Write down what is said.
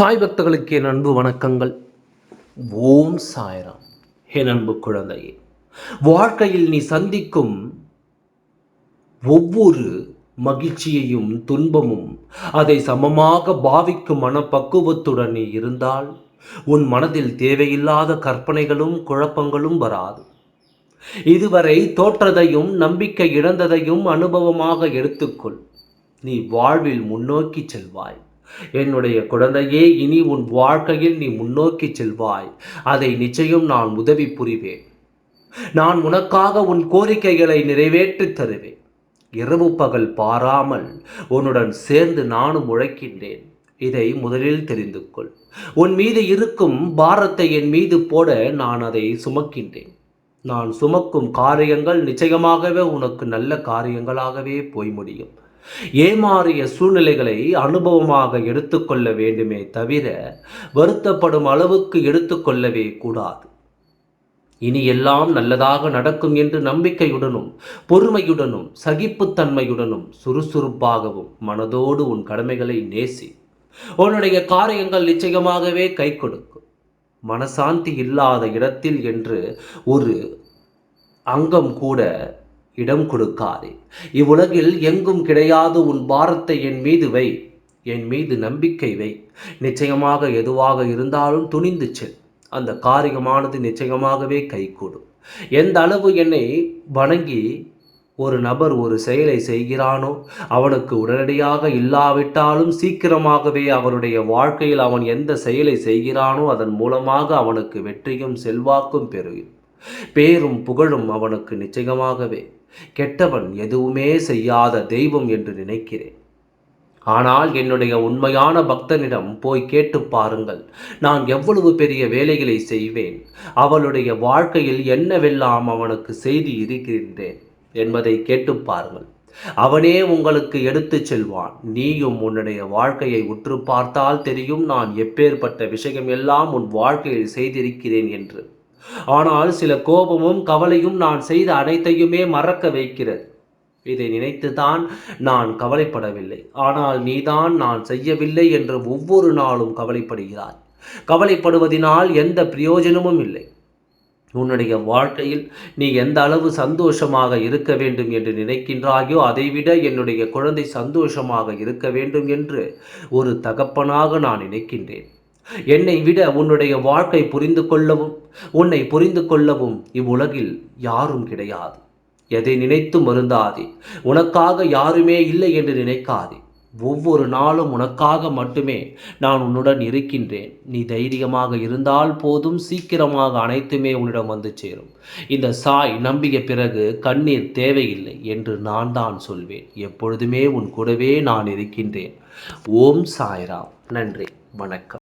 சாய் பக்தர்களுக்கு என் அன்பு வணக்கங்கள். ஓம் சாய்ராம். என் அன்பு குழந்தையே, வாழ்க்கையில் நீ சந்திக்கும் ஒவ்வொரு மகிழ்ச்சியையும் துன்பமும் அதை சமமாக பாவிக்கும் மனப்பக்குவத்துடன் நீ இருந்தால் உன் மனதில் தேவையில்லாத கற்பனைகளும் குழப்பங்களும் வராது. இதுவரை தோற்றதையும் நம்பிக்கை இழந்ததையும் அனுபவமாக எடுத்துக்கொள். நீ வாழ்வில் முன்னோக்கி செல்வாய். என்னுடைய குழந்தையே, இனி உன் வாழ்க்கையில் நீ முன்னோக்கி செல்வாய். அதை நிச்சயம் நான் உதவி புரிவேன். நான் உனக்காக உன் கோரிக்கைகளை நிறைவேற்றித் தருவேன். இரவு பகல் பாராமல் உன்னுடன் சேர்ந்து நானும் உழைக்கின்றேன். இதை முதலில் தெரிந்து கொள். உன் மீது இருக்கும் பாரத்தை என் மீது போட நான் அதை சுமக்கின்றேன். நான் சுமக்கும் காரியங்கள் நிச்சயமாகவே உனக்கு நல்ல காரியங்களாகவே போய் முடியும். ஏமாறிய சூழ்நிலைகளை அனுபவமாக எடுத்துக்கொள்ள வேண்டுமே தவிர வருத்தப்படும் அளவுக்கு எடுத்துக்கொள்ளவே கூடாது. இனி எல்லாம் நல்லதாக நடக்கும் என்று நம்பிக்கையுடனும் பொறுமையுடனும் சகிப்புத்தன்மையுடனும் சுறுசுறுப்பாகவும் மனதோடு உன் கடமைகளை நேசி. உன்னுடைய காரியங்கள் நிச்சயமாகவே கை கொடுக்கும். மனசாந்தி இல்லாத இடத்தில் என்று ஒரு அங்கம் கூட இடம் கொடுக்காதே. இவ்வுலகில் எங்கும் கிடையாது. உன் பாரத்தை என் மீது வை, என் மீது நம்பிக்கை வை. நிச்சயமாக எதுவாக இருந்தாலும் துணிந்து செல். அந்த காரியமானது நிச்சயமாகவே கைகூடும். எந்த அளவு என்னை வணங்கி ஒரு நபர் ஒரு செயலை செய்கிறானோ அவனுக்கு உடனடியாக இல்லாவிட்டாலும் சீக்கிரமாகவே அவருடைய வாழ்க்கையில் அவன் எந்த செயலை செய்கிறானோ அதன் மூலமாக அவனுக்கு வெற்றியும் செல்வாக்கும் பெறும். பேரும் புகழும் அவனுக்கு நிச்சயமாகவே. கெட்டவன் எதுவுமே செய்யாத தெய்வம் என்று நினைக்கிறேன். ஆனால் என்னுடைய உண்மையான பக்தனிடம் போய் கேட்டு பாருங்கள். நான் எவ்வளவு பெரிய வேலைகளை செய்வேன், அவளுடைய வாழ்க்கையில் என்னவெல்லாம் அவனுக்கு செய்தி இருக்கின்றேன் என்பதை கேட்டு பாருங்கள். அவனே உங்களுக்கு எடுத்து செல்வான். நீயும் உன்னுடைய வாழ்க்கையை உற்று பார்த்தால் தெரியும் நான் எப்பேற்பட்ட விஷயம் எல்லாம் உன் வாழ்க்கையில் செய்திருக்கிறேன் என்று. ஆனால் சில கோபமும் கவலையும் நான் செய்த அனைத்தையுமே மறக்க வைக்கிறது. இதை நினைத்துதான் நான் கவலைப்படவில்லை. ஆனால் நீதான் நான் செய்யவில்லை என்று ஒவ்வொரு நாளும் கவலைப்படுகிறாய். கவலைப்படுவதனால் எந்த பிரயோஜனமும் இல்லை. உன்னுடைய வாழ்க்கையில் நீ எந்த அளவு சந்தோஷமாக இருக்க வேண்டும் என்று நினைக்கின்றாயோ அதைவிட என்னுடைய குழந்தை சந்தோஷமாக இருக்க வேண்டும் என்று ஒரு தகப்பனாக நான் நினைக்கின்றேன். என்னை விட உன்னுடைய வாழ்க்கை புரிந்து கொள்ளவும் உன்னை புரிந்து கொள்ளவும் இவ்வுலகில் யாரும் கிடையாது. எதை நினைத்து மருந்தாதே. உனக்காக யாருமே இல்லை என்று நினைக்காதே. ஒவ்வொரு நாளும் உனக்காக மட்டுமே நான் உன்னுடன் இருக்கின்றேன். நீ தைரியமாக இருந்தால் போதும். சீக்கிரமாக அனைத்துமே உன்னிடம் வந்து சேரும். இந்த சாய் நம்பிய பிறகு கண்ணீர் தேவையில்லை என்று நான் தான் சொல்வேன். எப்பொழுதுமே உன் கூடவே நான் இருக்கின்றேன். ஓம் சாய்ராம். நன்றி, வணக்கம்.